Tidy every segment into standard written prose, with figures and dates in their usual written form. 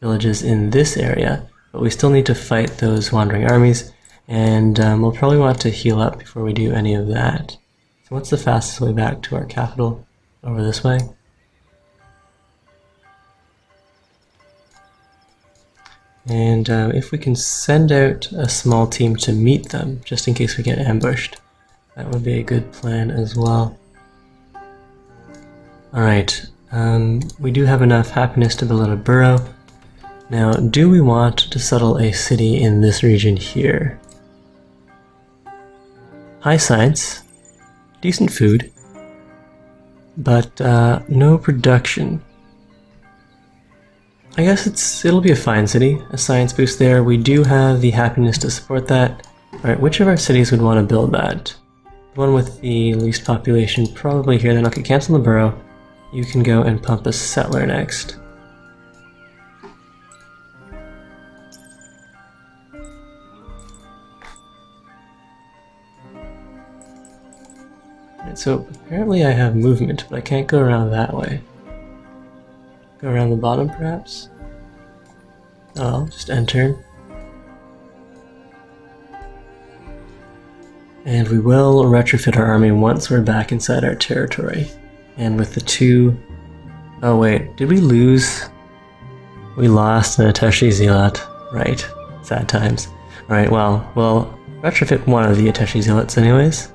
villages in this area, but we still need to fight those wandering armies, and we'll probably want to heal up before we do any of that. So what's the fastest way back to our capital? Over this way? And if we can send out a small team to meet them, just in case we get ambushed, that would be a good plan as well. Alright, we do have enough happiness to build a burrow. Now, do we want to settle a city in this region here? High science, decent food, but no production. I guess it'll be a fine city, a science boost there. We do have the happiness to support that. Alright, which of our cities would want to build that? The one with the least population, probably here. Then I could cancel the borough. You can go and pump a settler next. Right, so apparently I have movement, but I can't go around that way. Go around the bottom, perhaps? Oh, I'll just enter. And we will retrofit our army once we're back inside our territory. And with the two... Oh wait, did we lose? We lost an Ateshi Zealot. Right. Sad times. Alright, well, we'll retrofit one of the Ateshi Zealots anyways.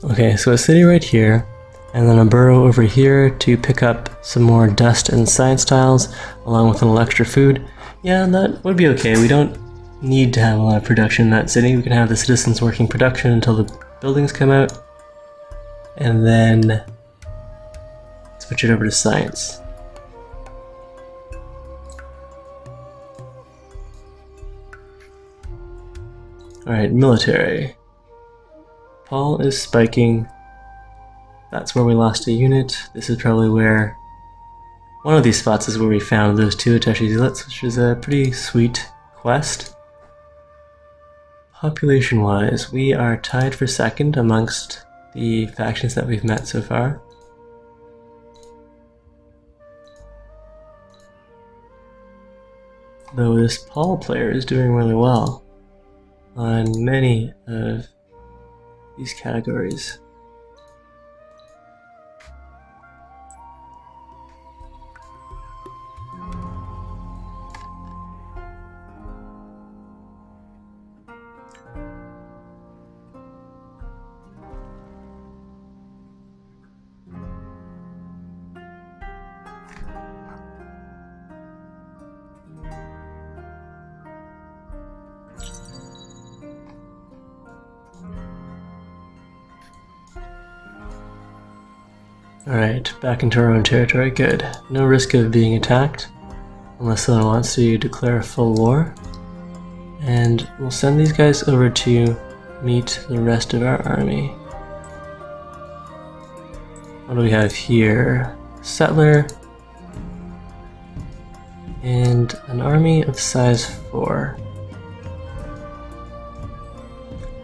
Okay, so a city right here, and then a borough over here to pick up some more dust and science tiles, along with a little extra food. Yeah, that would be okay. We don't need to have a lot of production in that city. We can have the citizens working production until the buildings come out, and then switch it over to science. Alright, military. Paul is spiking. That's where we lost a unit. This is probably where... One of these spots is where we found those two Ateshi Zealots, which is a pretty sweet quest. Population-wise, we are tied for second amongst the factions that we've met so far. Though this Paul player is doing really well on many of these categories. Alright, back into our own territory, good. No risk of being attacked, unless someone wants to declare a full war. And we'll send these guys over to meet the rest of our army. What do we have here? Settler, and an army of size 4.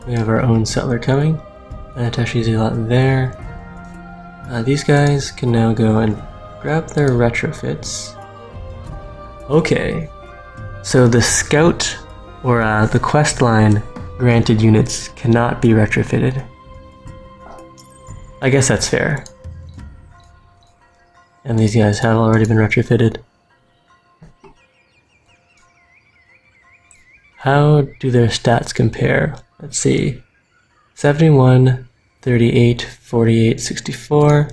We have our own settler coming, and Ateshi Zealot there. These guys can now go and grab their retrofits. Okay, so the scout or the quest line granted units cannot be retrofitted. I guess that's fair. And these guys have already been retrofitted. How do their stats compare? Let's see. 71, 38, 48, 64,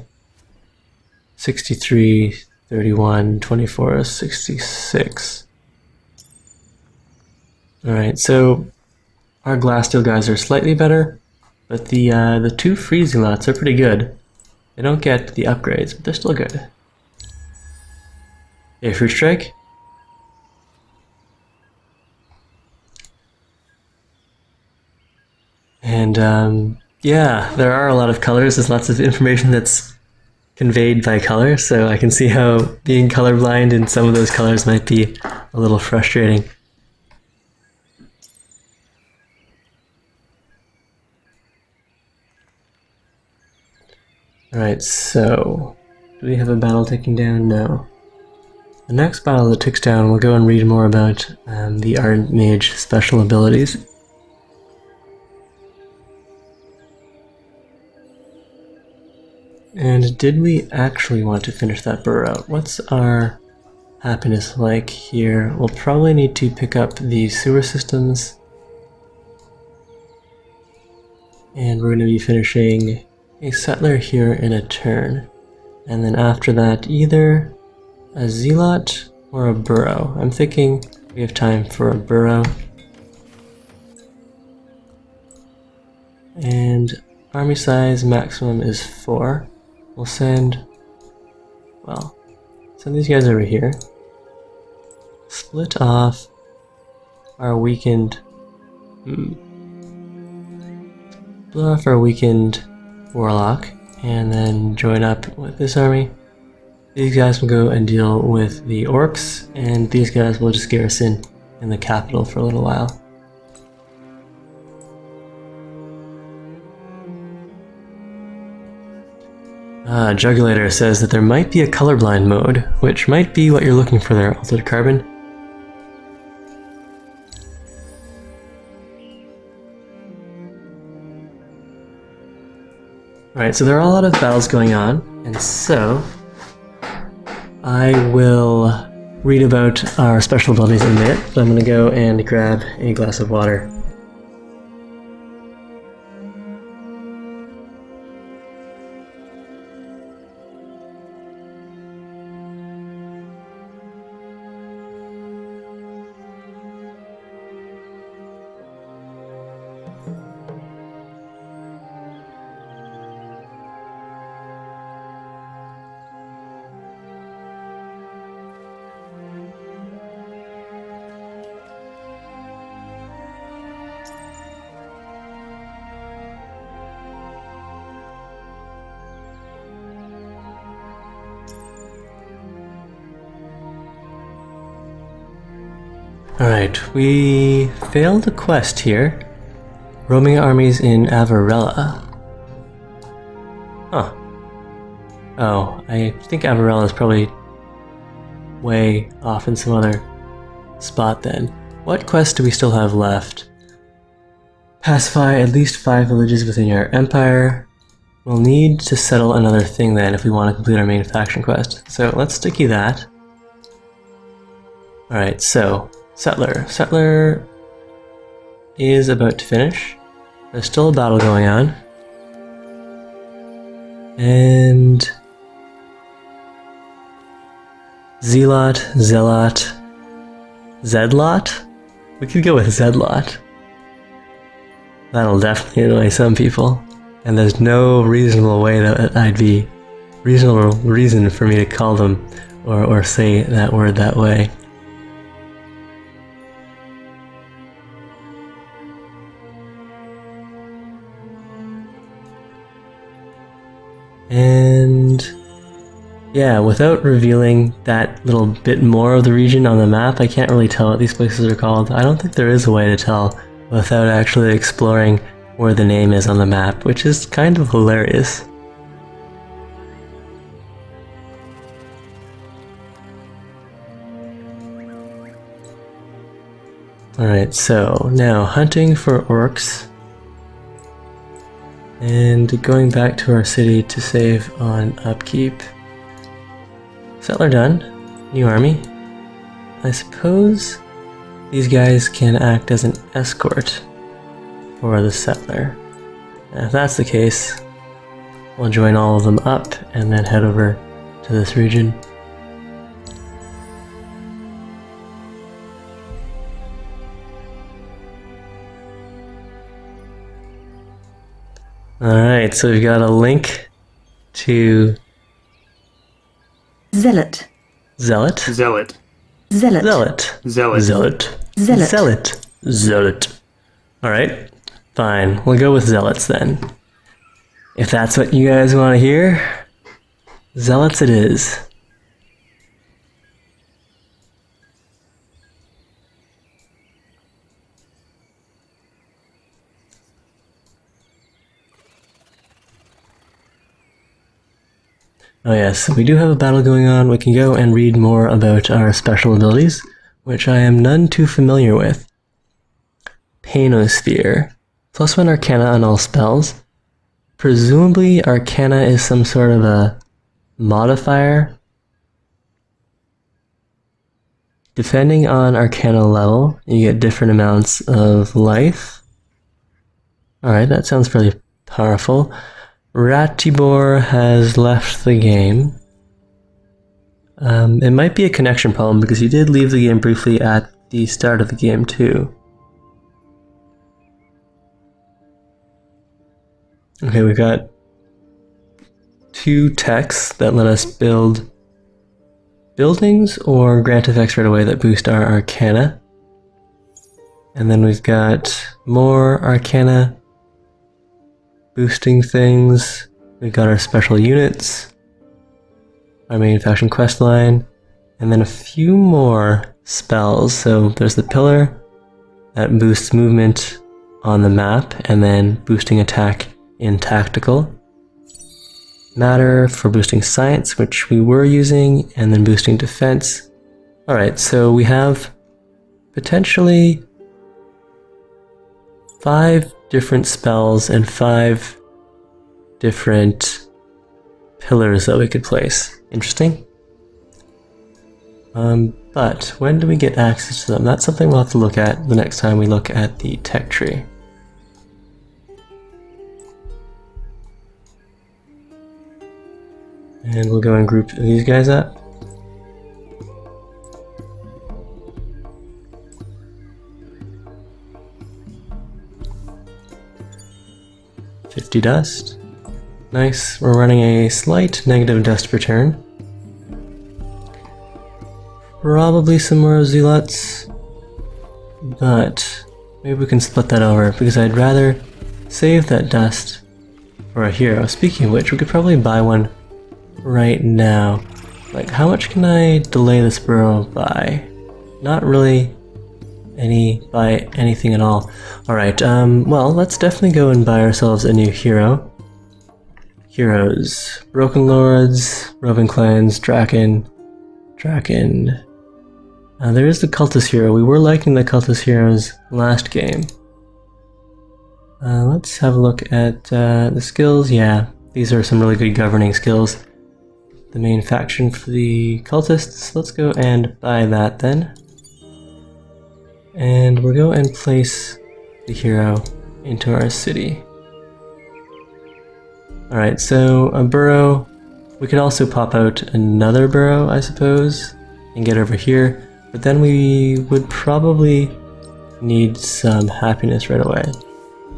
63, 31, 24, 66. Alright, so our glass steel guys are slightly better, but the two free zealots are pretty good. They don't get the upgrades, but they're still good. Okay, fruit strike. And yeah, there are a lot of colors. There's lots of information that's conveyed by color, so I can see how being colorblind in some of those colors might be a little frustrating. Alright, so do we have a battle ticking down? No. The next battle that ticks down, we'll go and read more about the Ardent Mage special abilities. And did we actually want to finish that burrow out? What's our happiness like here? We'll probably need to pick up the sewer systems. And we're going to be finishing a settler here in a turn. And then after that, either a zealot or a burrow. I'm thinking we have time for a burrow. And army size maximum is 4. We'll send these guys over here. Split off our weakened warlock, and then join up with this army. These guys will go and deal with the orcs, and these guys will just garrison in the capital for a little while. Jugulator says that there might be a colorblind mode, which might be what you're looking for there, Altered Carbon. Alright, so there are a lot of battles going on, and so I will read about our special abilities in a bit, but I'm going to go and grab a glass of water. Alright, we failed a quest here. Roaming armies in Avarella. Huh. Oh, I think Avarella is probably way off in some other spot then. What quest do we still have left? Pacify at least 5 villages within your empire. We'll need to settle another thing then if we want to complete our main faction quest. So let's sticky that. Alright, so Settler. Settler is about to finish. There's still a battle going on. And Zealot, Zealot, Zedlot? We could go with Zedlot. That'll definitely annoy some people. And there's no reasonable way that I'd be reasonable reason for me to call them or say that word that way. And yeah, without revealing that little bit more of the region on the map, I can't really tell what these places are called. I don't think there is a way to tell without actually exploring where the name is on the map, which is kind of hilarious. Alright, so now hunting for orcs. And going back to our city to save on upkeep. Settler done. New army. I suppose these guys can act as an escort for the settler. And if that's the case, we'll join all of them up and then head over to this region. Alright, so we've got a link to Zealot. Zealot? Zealot. Zealot. Zealot. Zealot. Zealot. Zealot. Zealot. Zealot. Alright, fine. We'll go with zealots then. If that's what you guys want to hear. Zealots it is. Oh yes, so we do have a battle going on. We can go and read more about our special abilities, which I am none too familiar with. Painosphere. +1 Arcana on all spells. Presumably Arcana is some sort of a modifier. Depending on Arcana level, you get different amounts of life. Alright, that sounds pretty powerful. Ratibor has left the game. It might be a connection problem because he did leave the game briefly at the start of the game too. Okay, we've got 2 techs that let us build buildings or grant effects right away that boost our Arcana. And then we've got more Arcana boosting things. We've got our special units, our main faction quest line, and then a few more spells. So there's the pillar that boosts movement on the map and then boosting attack in tactical. Matter for boosting science, which we were using, and then boosting defense. Alright, so we have potentially 5 different spells and 5 different pillars that we could place. Interesting. But when do we get access to them? That's something we'll have to look at the next time we look at the tech tree. And we'll go and group these guys up. $50 dust. Nice. We're running a slight negative dust per turn. Probably some more zealots, but maybe we can split that over because I'd rather save that dust for a hero. Speaking of which, we could probably buy one right now. Like, how much can I delay this burrow by? Not really by anything at all. Alright, well, let's definitely go and buy ourselves a new hero. Heroes. Broken Lords, Roving Clans, Draken. There is the Cultist hero. We were liking the Cultist heroes last game. Let's have a look at the skills. Yeah, these are some really good governing skills. The main faction for the Cultists. Let's go and buy that then. And we'll go and place the hero into our city. Alright, so a burrow. We could also pop out another burrow, I suppose, and get over here. But then we would probably need some happiness right away.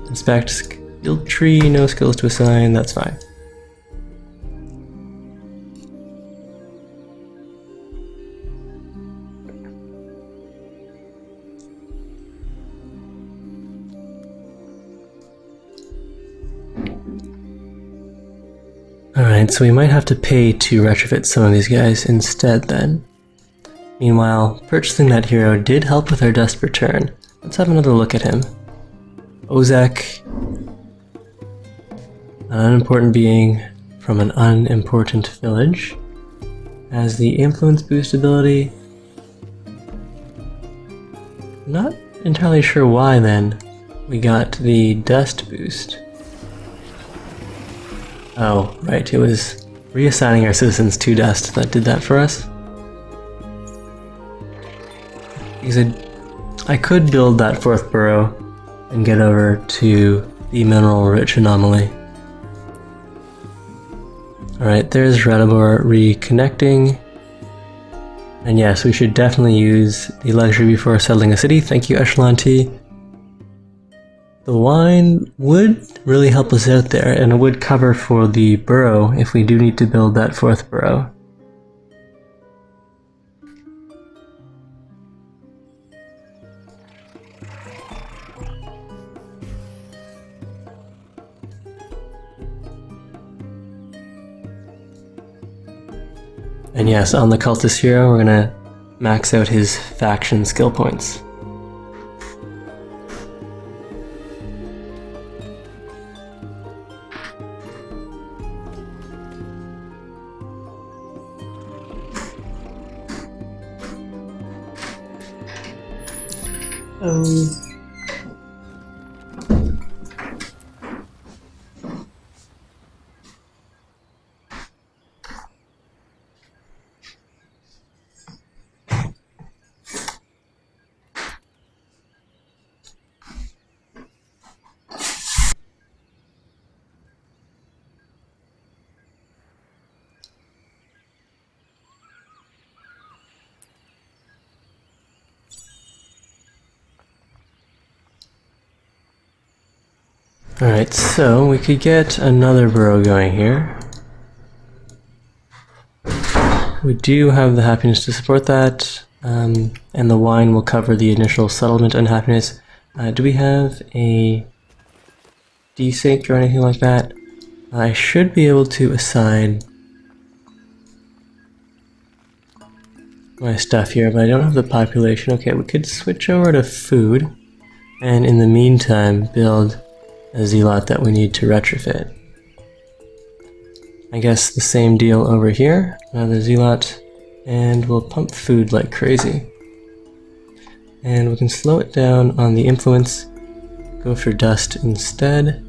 Inspect skill tree, no skills to assign, that's fine. Alright, so we might have to pay to retrofit some of these guys instead then. Meanwhile, purchasing that hero did help with our dust per turn. Let's have another look at him. Ozek, an unimportant being from an unimportant village, has the influence boost ability. Not entirely sure why then we got the dust boost. Oh, right, it was reassigning our citizens to dust that did that for us. Because I could build that 4th burrow and get over to the mineral-rich anomaly. Alright, there's Ratibor reconnecting. And yes, we should definitely use the luxury before settling a city. Thank you, Echelon T. The wine would really help us out there, and it would cover for the burrow if we do need to build that 4th burrow. And yes, on the cultist hero, we're gonna max out his faction skill points. Alright, so we could get another burrow going here. We do have the happiness to support that, and the wine will cover the initial settlement unhappiness. Do we have a desync or anything like that? I should be able to assign my stuff here, but I don't have the population. Okay, we could switch over to food, and in the meantime build a zealot that we need to retrofit. I guess the same deal over here, another zealot, and we'll pump food like crazy. And we can slow it down on the influence, go for dust instead.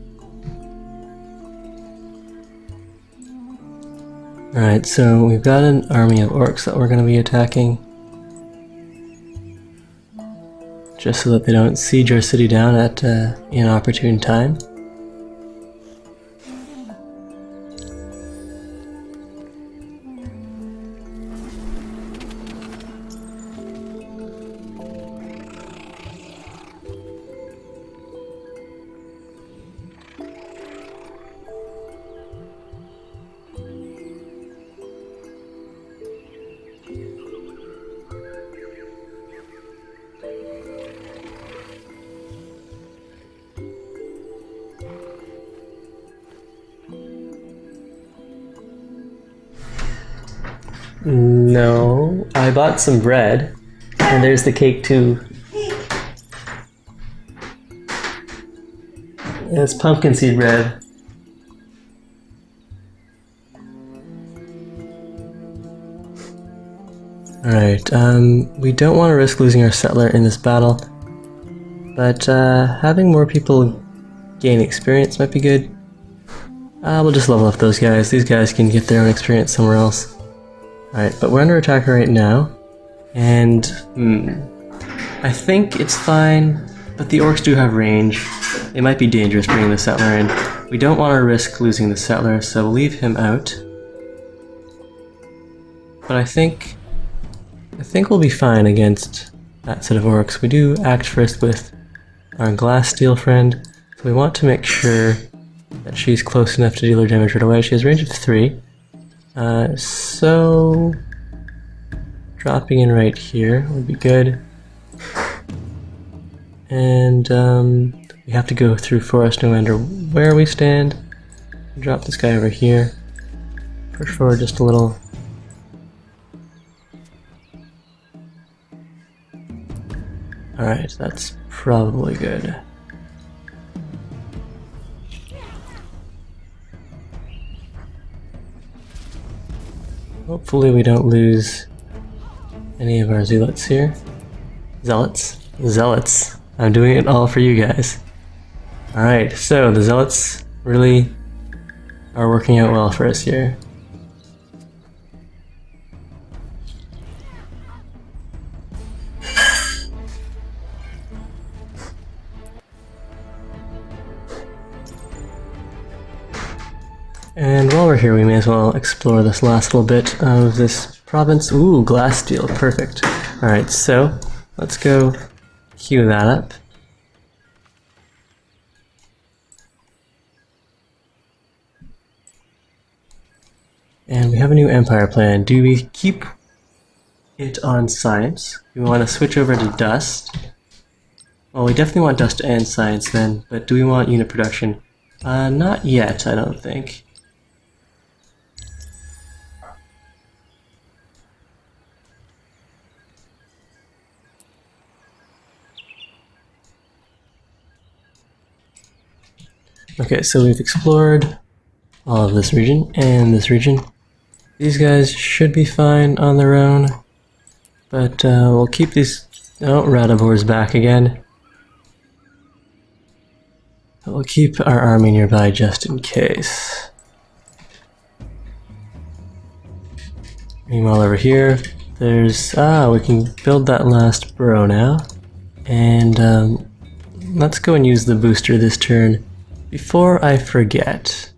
Alright, so we've got an army of orcs that we're going to be attacking. Just so that they don't siege our city down at an inopportune time. No, I bought some bread, and there's the cake too. It's pumpkin seed bread. Alright, we don't want to risk losing our settler in this battle, but having more people gain experience might be good. We'll just level up those guys. These guys can get their own experience somewhere else. Alright, but we're under attack right now, and I think it's fine, but the orcs do have range. It might be dangerous bringing the settler in. We don't want to risk losing the settler, so we'll leave him out. But I think we'll be fine against that set of orcs. We do act first with our glass steel friend, so we want to make sure that she's close enough to deal her damage right away. She has range of 3. So dropping in right here would be good. And we have to go through forest no matter where we stand. Drop this guy over here. Push forward just a little. Alright, that's probably good. Hopefully we don't lose any of our zealots here. Zealots? Zealots. I'm doing it all for you guys. Alright, so the zealots really are working out well for us here. And while we're here, we may as well explore this last little bit of this province. Ooh, glass steel, perfect. Alright, so let's go queue that up. And we have a new empire plan. Do we keep it on science? Do we want to switch over to dust? Well, we definitely want dust and science then, but do we want unit production? Not yet, I don't think. Okay, so we've explored all of this region and this region. These guys should be fine on their own, but we'll keep these... Oh, Radabor's back again. But we'll keep our army nearby just in case. Meanwhile over here, there's... we can build that last burrow now. And let's go and use the booster this turn before I forget.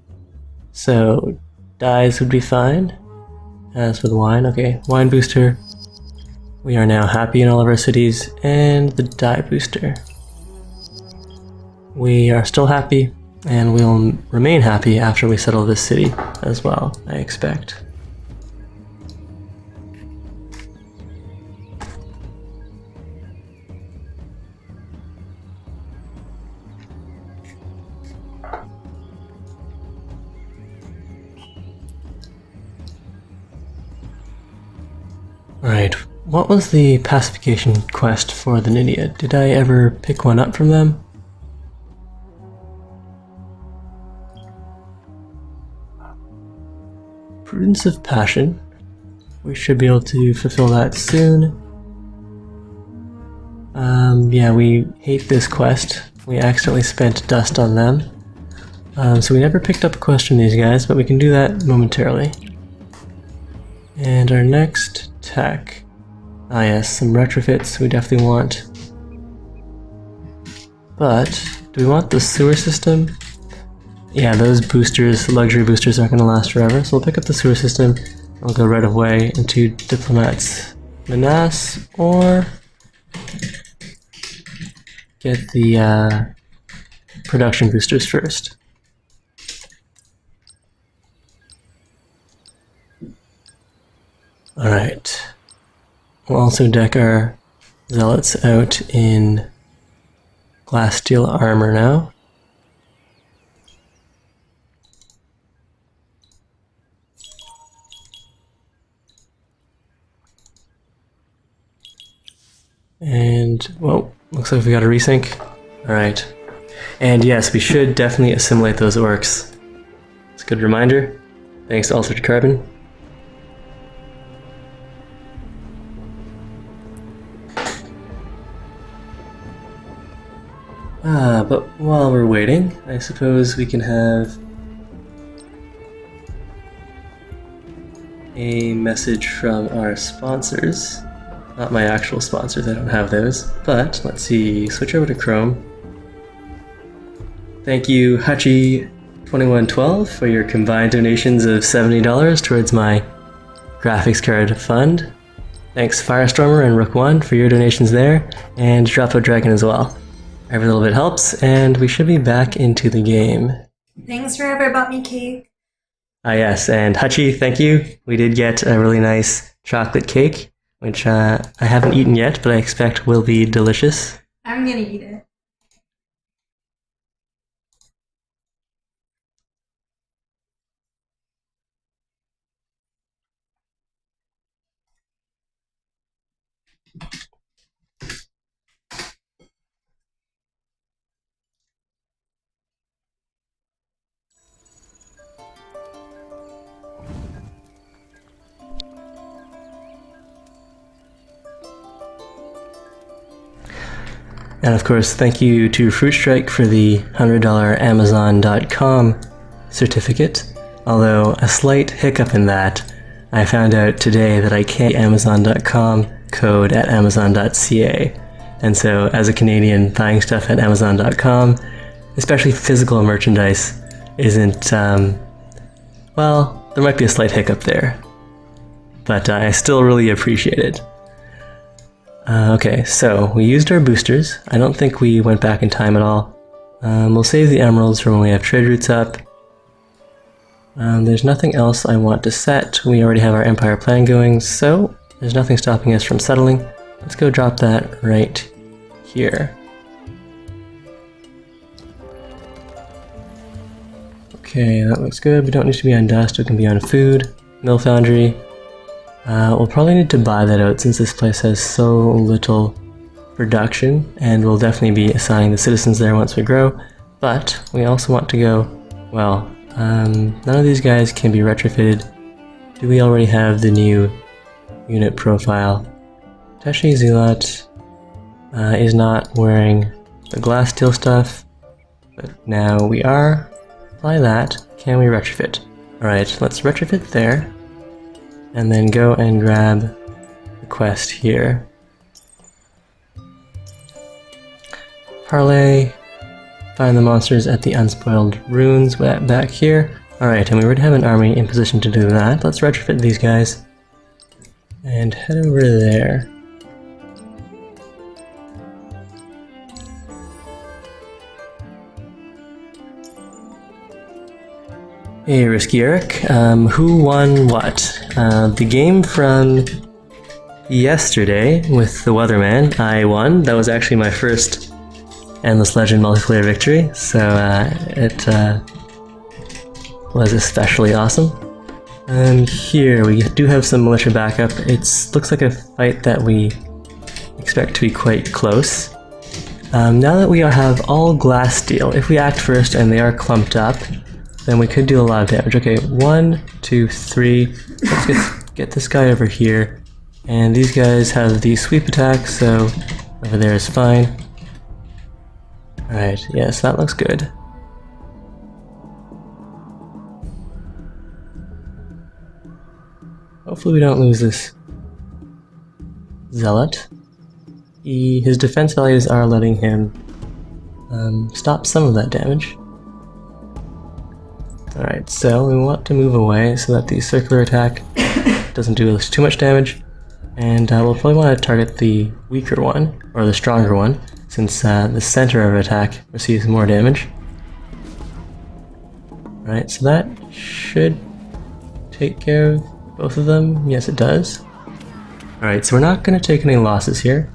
So, dyes would be fine. As for the wine, okay, wine booster. We are now happy in all of our cities, and the dye booster. We are still happy, and we'll remain happy after we settle this city as well, I expect. Alright, what was the pacification quest for the Nydia? Did I ever pick one up from them? Prudence of Passion. We should be able to fulfill that soon. Yeah, we hate this quest. We accidentally spent dust on them. So we never picked up a quest from these guys, but we can do that momentarily. And our next tech. Ah yes, some retrofits we definitely want. But, do we want the sewer system? Yeah, those boosters, luxury boosters, aren't going to last forever, so we'll pick up the sewer system. I'll go right away into Diplomats Menace, or get the production boosters first. Alright. We'll also deck our zealots out in glass steel armor now. And, whoa, looks like we got a resync. Alright. And yes, we should definitely assimilate those orcs. It's a good reminder. Thanks to Altered Carbon. But while we're waiting, I suppose we can have a message from our sponsors. Not my actual sponsors, I don't have those. But, let's see, switch over to Chrome. Thank you, Hachi2112, for your combined donations of $70 towards my graphics card fund. Thanks Firestormer and Rook1 for your donations there, and Dropout Dragon as well. Every little bit helps, and we should be back into the game. Thanks for ever bought me cake. Ah yes, and Hachi, thank you. We did get a really nice chocolate cake, which I haven't eaten yet, but I expect will be delicious. I'm gonna eat it. And of course, thank you to Fruit Strike for the $100 Amazon.com certificate. Although, a slight hiccup in that, I found out today that I can't get Amazon.com code at Amazon.ca. And so, as a Canadian, buying stuff at Amazon.com, especially physical merchandise, isn't, well, there might be a slight hiccup there. But I still really appreciate it. Okay, so we used our boosters. I don't think we went back in time at all. We'll save the emeralds for when we have trade routes up. There's nothing else I want to set. We already have our empire plan going, so there's nothing stopping us from settling. Let's go drop that right here. Okay, that looks good. We don't need to be on dust, we can be on food. Mill foundry. We'll probably need to buy that out since this place has so little production, and we'll definitely be assigning the citizens there once we grow. But we also want to go, well, none of these guys can be retrofitted. Do we already have the new unit profile? Tashi Zealot is not wearing the glass steel stuff, but now we are. Apply that. Can we retrofit? Alright, let's retrofit there, and then go and grab the quest here. Parlay, find the monsters at the unspoiled ruins back here. Alright, and we already have an army in position to do that. Let's retrofit these guys and head over there. Hey, Risky Eric. Who won what? The game from yesterday with the Weatherman, I won. That was actually my first Endless Legend multiplayer victory, so it was especially awesome. And here we do have some militia backup. It looks like a fight that we expect to be quite close. Now that we have all glass steel, if we act first and they are clumped up, then we could do a lot of damage. Okay, 1, 2, 3. Let's get this guy over here. And these guys have the sweep attack, so over there is fine. Alright, yes, that looks good. Hopefully we don't lose this Zealot. His defense values are letting him stop some of that damage. Alright, so we want to move away so that the circular attack doesn't do us too much damage. And we'll probably want to target the weaker one, or the stronger one, since the center of attack receives more damage. Alright, so that should take care of both of them. Yes, it does. Alright, so we're not going to take any losses here.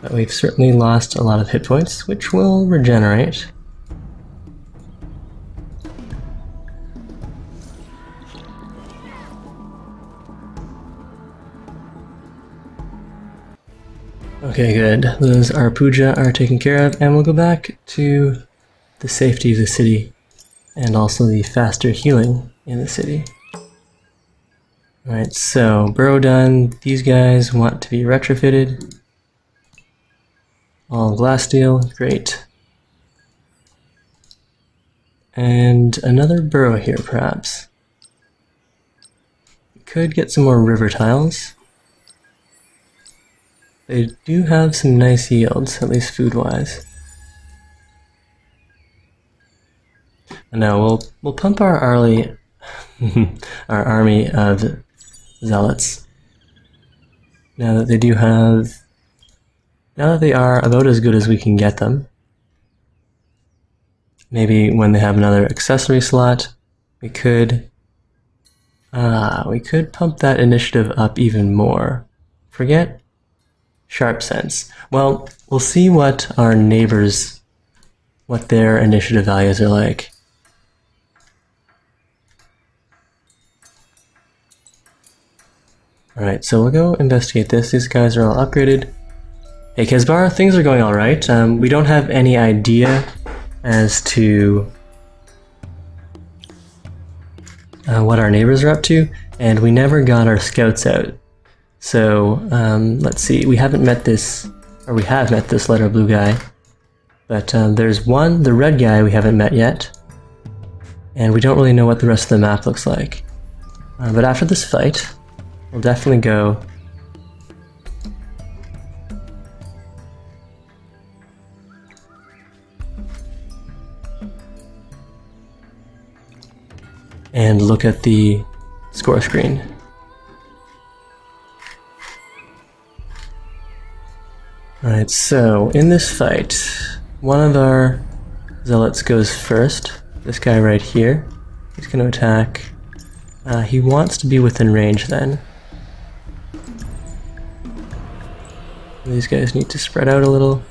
But we've certainly lost a lot of hit points, which will regenerate. Okay, good. Those Arpuja are taken care of, and we'll go back to the safety of the city, and also the faster healing in the city. Alright, so burrow done. These guys want to be retrofitted. All glass steel, great. And another burrow here, perhaps. We could get some more river tiles. They do have some nice yields, at least food-wise. No, we'll pump our army of zealots. Now that they are about as good as we can get them. Maybe when they have another accessory slot, we could pump that initiative up even more. Forget Sharp Sense. Well, we'll see what our neighbors, what their initiative values are like. Alright, so we'll go investigate this. These guys are all upgraded. Hey Kezbar, things are going alright. We don't have any idea as to what our neighbors are up to, and we never got our scouts out. So, let's see, we have met this letter blue guy, but there's the red guy we haven't met yet, and we don't really know what the rest of the map looks like. But after this fight, we'll definitely go and look at the score screen. Alright, so in this fight, one of our zealots goes first. This guy right here. He's going to attack. He wants to be within range then. These guys need to spread out a little.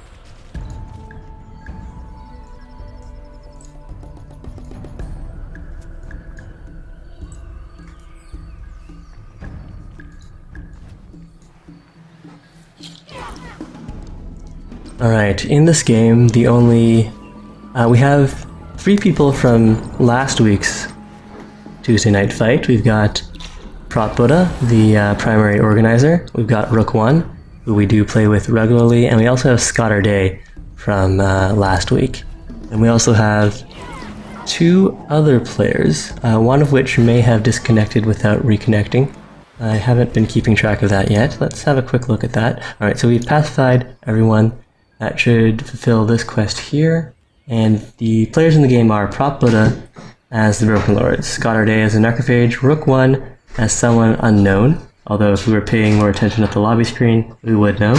Alright, in this game, the only We have 3 people from last week's Tuesday night fight. We've got Prop Buddha, the primary organizer. We've got Rook 1, who we do play with regularly, and we also have Scott Day from last week. And we also have 2 other players, one of which may have disconnected without reconnecting. I haven't been keeping track of that yet. Let's have a quick look at that. Alright, so we've pacified everyone. That should fulfill this quest here. And the players in the game are Prop Buddha as the Broken Lord, Scott Day as the Necrophage, Rook 1 as someone unknown, although if we were paying more attention at the lobby screen, we would know.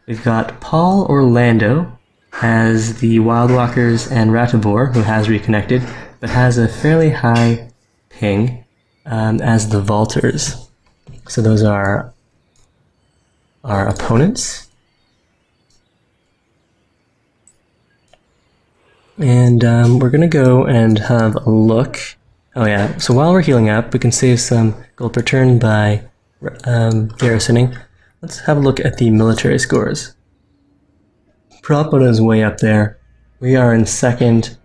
We've got Paul Orlando as the Wildwalkers and Ratibor, who has reconnected, but has a fairly high ping, as the Vaulters. So those are our opponents. And we're going to go and have a look. Oh yeah, so while we're healing up, we can save some gold per turn by garrisoning. Let's have a look at the military scores. Prop Buddha is way up there. We are in second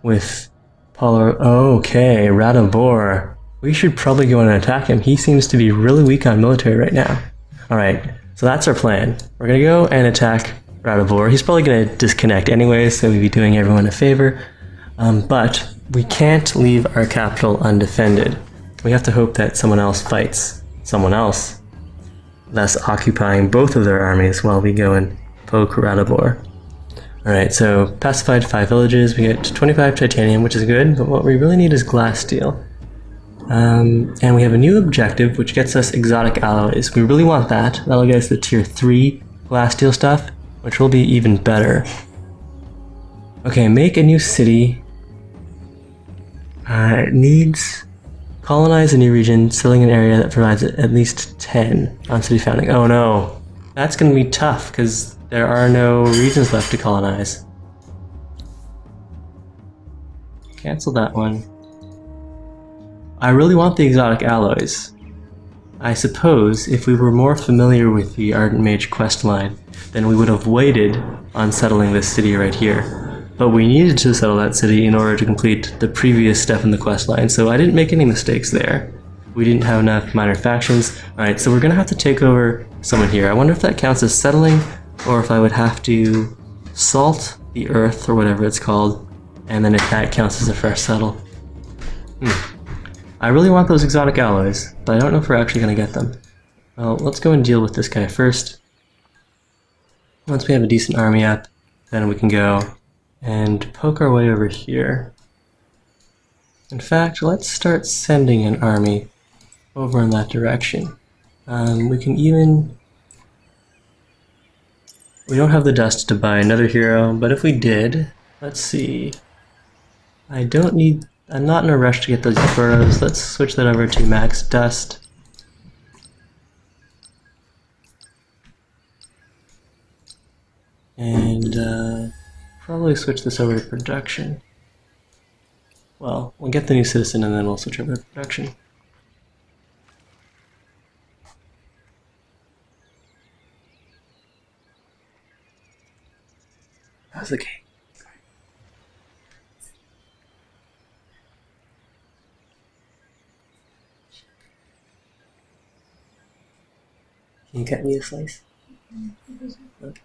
with Paulo. Oh, okay, Ratibor. We should probably go and attack him. He seems to be really weak on military right now. Alright, so that's our plan. We're going to go and attack Ratibor. He's probably going to disconnect anyway, so we'd be doing everyone a favor. But we can't leave our capital undefended. We have to hope that someone else fights someone else, thus occupying both of their armies while we go and poke Ratibor. Alright, so pacified 5 villages, we get 25 titanium, which is good, but what we really need is glass steel. And we have a new objective, which gets us exotic alloys. We really want that. That'll get us the tier 3 glass steel stuff, which will be even better. Okay, make a new city. It needs colonize a new region, filling an area that provides at least 10 on city founding. Oh no, that's going to be tough because there are no regions left to colonize. Cancel that one. I really want the exotic alloys. I suppose if we were more familiar with the Ardent Mage questline, then we would have waited on settling this city right here. But we needed to settle that city in order to complete the previous step in the questline, so I didn't make any mistakes there. We didn't have enough minor factions. Alright, so we're gonna have to take over someone here. I wonder if that counts as settling, or if I would have to salt the earth, or whatever it's called, and then if that counts as a fresh settle. I really want those exotic alloys, but I don't know if we're actually gonna get them. Well, let's go and deal with this guy first. Once we have a decent army up, then we can go and poke our way over here. In fact, let's start sending an army over in that direction. We can even... We don't have the dust to buy another hero, but if we did, let's see. I'm not in a rush to get those burrows. Let's switch that over to max dust. And probably switch this over to production. Well, we'll get the new citizen and then we'll switch over to production. How's the game? Can you cut me a slice? Okay.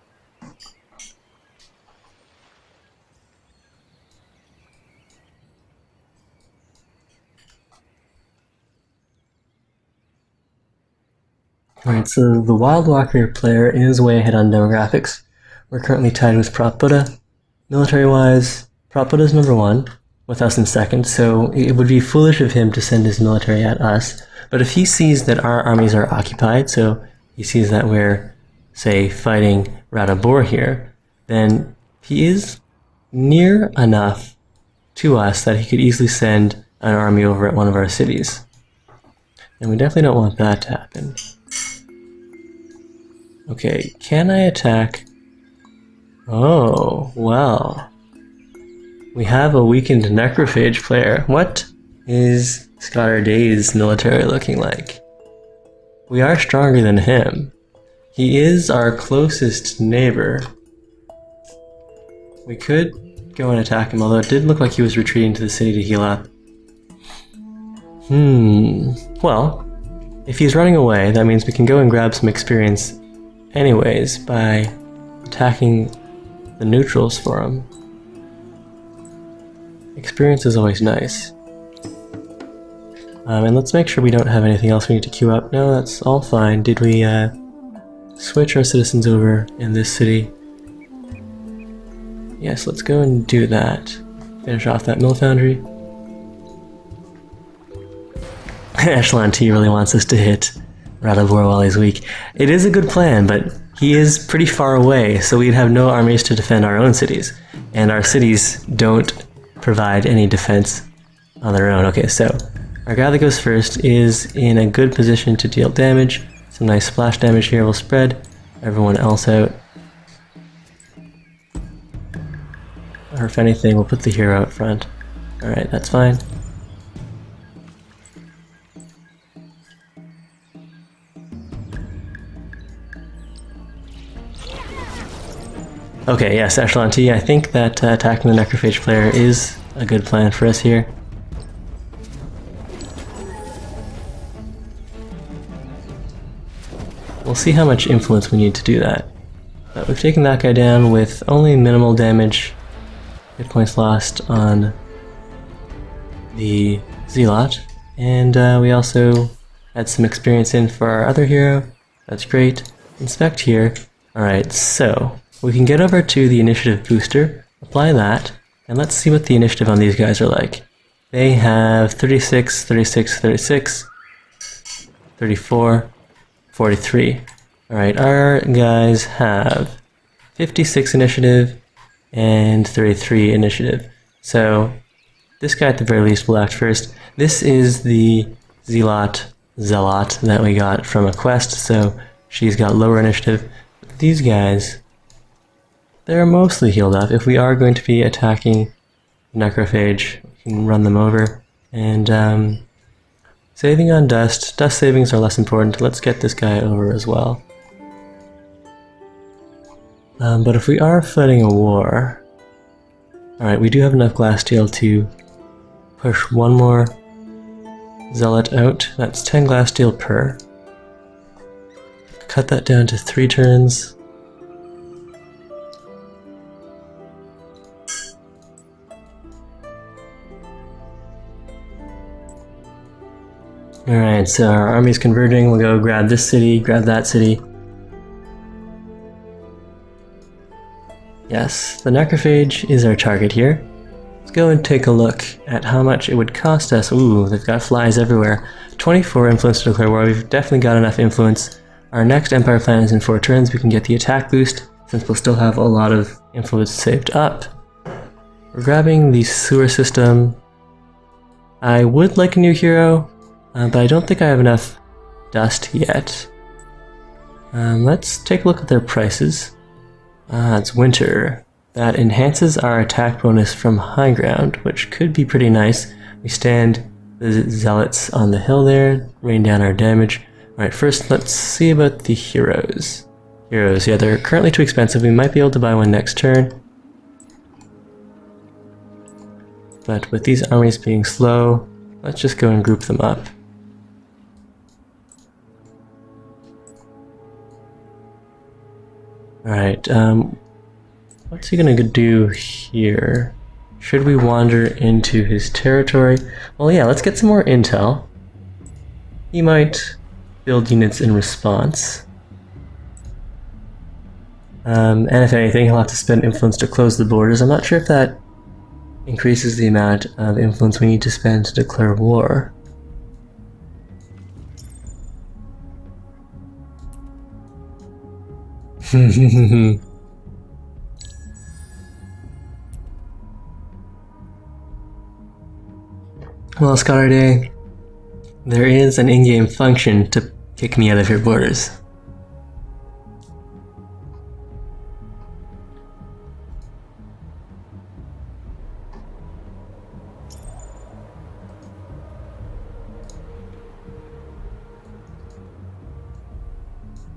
Alright, so the Wild Walker player is way ahead on demographics. We're currently tied with Prop Buddha. Military-wise, Prop Buddha is number 1, with us in second, so it would be foolish of him to send his military at us. But if he sees that our armies are occupied, so he sees that we're, say, fighting Ratibor here, then he is near enough to us that he could easily send an army over at one of our cities. And we definitely don't want that to happen. Okay, can I attack? Oh, well. We have a weakened Necrophage player. What is Scott Day's military looking like? We are stronger than him. He is our closest neighbor. We could go and attack him, although it did look like he was retreating to the city to heal up. Well, if he's running away, that means we can go and grab some experience anyways by attacking the neutrals for him. Experience is always nice. And let's make sure we don't have anything else we need to queue up. No, that's all fine. Did we switch our citizens over in this city? Yes, let's go and do that. Finish off that mill foundry. Echelon T really wants us to hit Radivor while he's weak. It is a good plan, but he is pretty far away, so we'd have no armies to defend our own cities. And our cities don't provide any defense on their own. Okay, so our guy that goes first is in a good position to deal damage. Some nice splash damage here will spread everyone else out. Or if anything, we'll put the hero out front. Alright, that's fine. Okay, yes, Echelon T, I think that attacking the Necrophage player is a good plan for us here. We'll see how much influence we need to do that. But we've taken that guy down with only minimal damage, hit points lost on the Zealot, and we also had some experience in for our other hero. That's great. Inspect here. Alright, so we can get over to the initiative booster, apply that, and let's see what the initiative on these guys are like. They have 36, 36, 36, 34, 43. Alright, our guys have 56 initiative and 33 initiative. So this guy at the very least will act first. This is the Zealot that we got from a quest, so she's got lower initiative. But these guys, they're mostly healed up. If we are going to be attacking Necrophage, we can run them over. And saving on dust. Dust savings are less important. Let's get this guy over as well. But if we are fighting a war... Alright, we do have enough glass steel to push one more Zealot out. That's 10 glass steel per. Cut that down to 3 turns. Alright, so our army's converging. We'll go grab this city, grab that city. Yes, the Necrophage is our target here. Let's go and take a look at how much it would cost us. Ooh, they've got flies everywhere. 24 influence to declare war. We've definitely got enough influence. Our next Empire plan is in 4 turns. We can get the attack boost, since we'll still have a lot of influence saved up. We're grabbing the sewer system. I would like a new hero, but I don't think I have enough dust yet. Let's take a look at their prices. It's winter. That enhances our attack bonus from high ground, which could be pretty nice. We stand the zealots on the hill there, rain down our damage. Alright, first let's see about the heroes. Heroes, yeah, they're currently too expensive. We might be able to buy one next turn. But with these armies being slow, let's just go and group them up. Alright, what's he gonna do here? Should we wander into his territory? Well, yeah, let's get some more intel. He might build units in response. And if anything, he'll have to spend influence to close the borders. I'm not sure if that increases the amount of influence we need to spend to declare war. Well, Scholar Day, there is an in-game function to kick me out of your borders.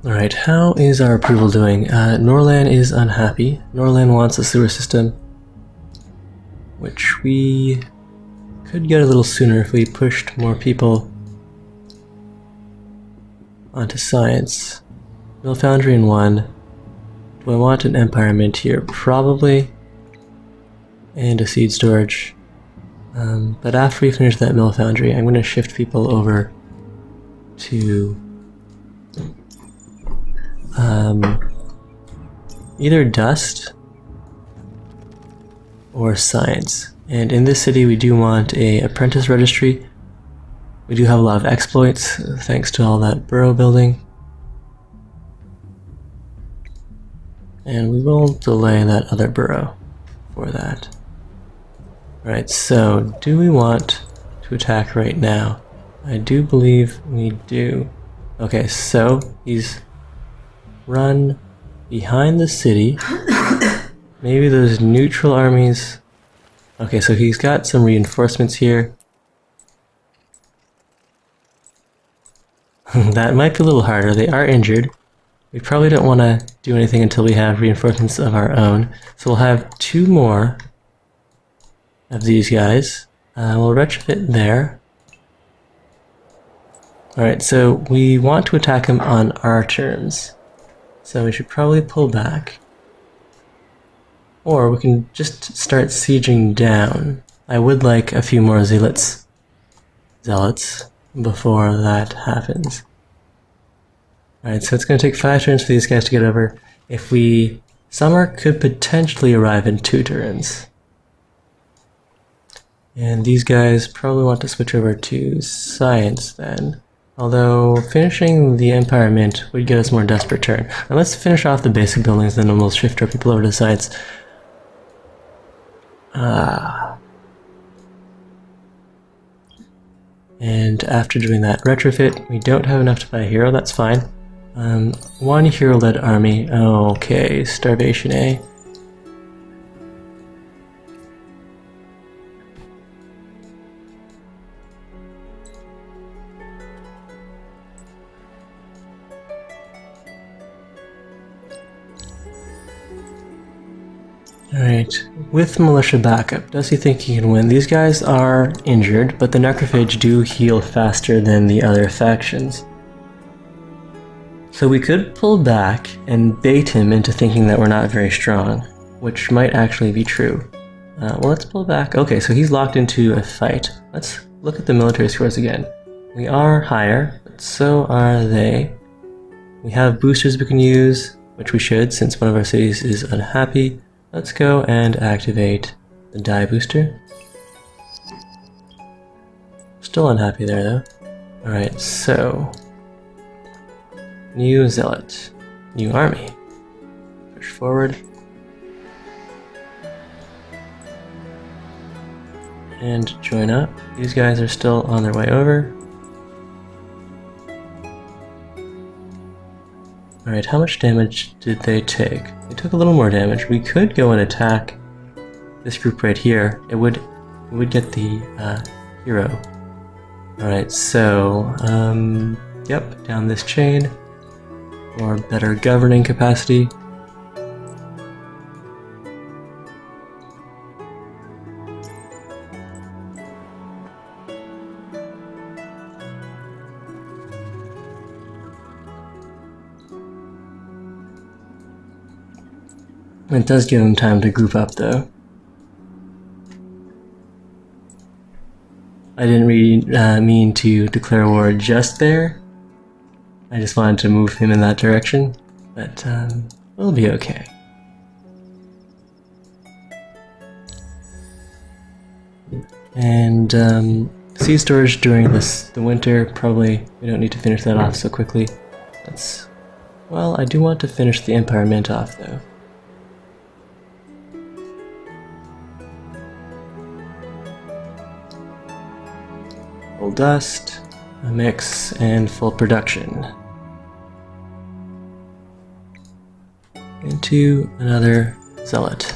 Alright, how is our approval doing? Norlan is unhappy. Norlan wants a sewer system. which we could get a little sooner if we pushed more people onto science. Mill Foundry in 1. Do I want an Empire Mint here? Probably. And a seed storage. But after we finish that Mill Foundry, I'm going to shift people over to either Dust or Science. And in this city we do want a apprentice registry. We do have a lot of exploits thanks to all that burrow building. And we will delay that other burrow for that. Alright, so do we want to attack right now? I do believe we do. Okay, so he's run behind the city. Maybe those neutral armies. Okay, so he's got some reinforcements here. That might be a little harder. They are injured. We probably don't want to do anything until we have reinforcements of our own. So we'll have 2 more of these guys. We'll retrofit there. Alright, so we want to attack him on our terms. So we should probably pull back. Or we can just start sieging down. I would like a few more zealots before that happens. Alright, so it's going to take 5 turns for these guys to get over. If we... Summer could potentially arrive in 2 turns. And these guys probably want to switch over to Science then. Although finishing the Empire Mint would get us more desperate turn. And let's finish off the basic buildings, then we'll shift our people over to Science. And after doing that retrofit, we don't have enough to buy a hero, that's fine. 1 hero-led army. Okay, starvation, eh? Alright, with militia backup, does he think he can win? These guys are injured, but the necrophage do heal faster than the other factions. So we could pull back and bait him into thinking that we're not very strong, which might actually be true. Well, let's pull back. Okay, so he's locked into a fight. Let's look at the military scores again. We are higher, but so are they. We have boosters we can use, which we should since one of our cities is unhappy. Let's go and activate the die booster. Still unhappy there though. Alright, so new zealot, new army. Push forward. And join up. These guys are still on their way over. Alright, how much damage did they take? They took a little more damage. We could go and attack this group right here. It would get the hero. Alright, so yep, down this chain for better governing capacity. It does give him time to group up though. I didn't really mean to declare war just there. I just wanted to move him in that direction, but we'll be okay. And seed storage during the winter, probably we don't need to finish that off so quickly. Well, I do want to finish the Empire Mint off though. Full dust, a mix, and full production. Into another zealot.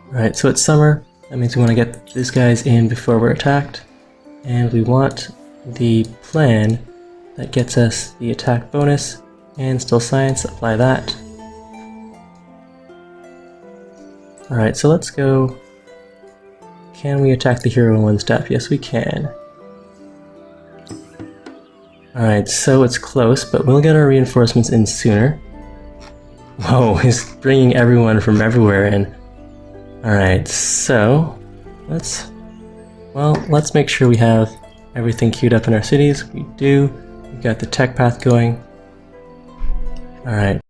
Alright, so it's summer. That means we want to get these guys in before we're attacked. And we want the plan that gets us the attack bonus and still science, apply that. Alright, so let's go. Can we attack the hero in one step? Yes, we can. Alright, so it's close, but we'll get our reinforcements in sooner. Whoa, he's bringing everyone from everywhere in. Alright, so let's make sure we have everything queued up in our cities. We do. We've got the tech path going. Alright.